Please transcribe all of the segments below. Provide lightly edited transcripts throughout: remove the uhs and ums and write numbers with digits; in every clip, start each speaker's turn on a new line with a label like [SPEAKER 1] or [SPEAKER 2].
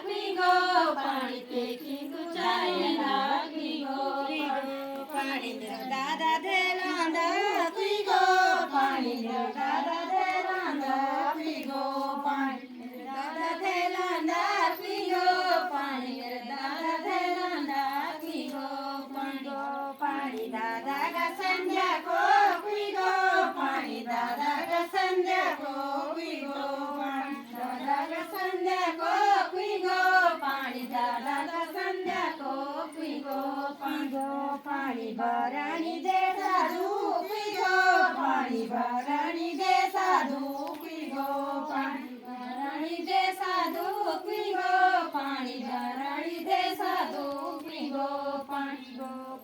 [SPEAKER 1] पीगो पानी ते खींचो चाहेंदा पीगो पानी मेरा दादा दे लांदा पीगो पानी मेरा दादा दे लांदा पीगो पानी मेरा दादा दे लांदा पीगो पानी मेरा दादा दे लांदा पीगो पानी दादा का संध्या को पीगो पानी दादा का संध्या को पीगो पानी दादा का संध्या को पीगो पानी दादा का संध्या को पीगो पानी भरानी दे साधु पीगो पानी भरानी दे साधु पीगो पानी भरानी दे साधु पीगो पानी भरानी दे साधु पीगो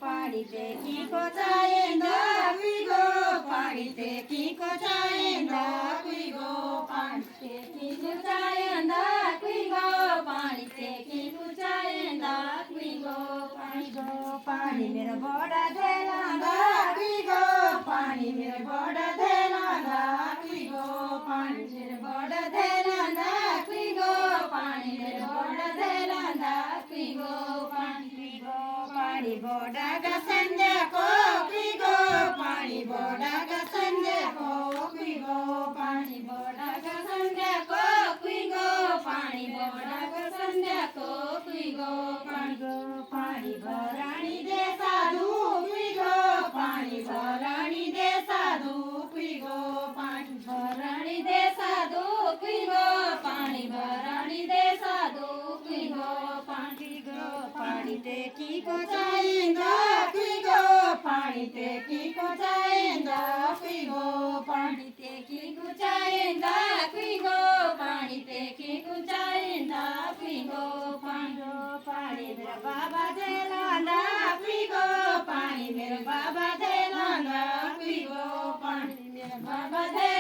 [SPEAKER 1] पानी देखी को चाहेंदा पीगो पानी देखी को चाहेंदा पीगो पानी देखी को चाहेंदा पीगो पानी देखी को चाहेंदा पीगो पानी मेरा बड़ा देलांदा पीगो पानी मेरा बड़ा देलांदा पीगो पानी मेरा बड़ा देलांदा पीगो पानी मेरा बड़ा देलांदा पीगो पानी बड़ा का संध्या को पीगो पानी बड़ा का संध्या को पीगो पानी बड़ा का संध्या को पीगो पानी बड़ा का संध्या को पीगो पानी भरानी दे साधु पीगो पानी भरानी दे साधु पीगो पानी भरानी दे साधु पीगो पानी भरानी दे साधु पीगो पानी देखी को चाहेंदा पीगो पानी देखी को चाहेंदा पीगो पानी देखी को चाहेंदा पीगो पानी देखी को चाहेंदा पीगो पानी मेरा बाबा दे लांदा पीगो पानी मेरा बाबा दे लांदा पीगो पानी मेरा बाबा दे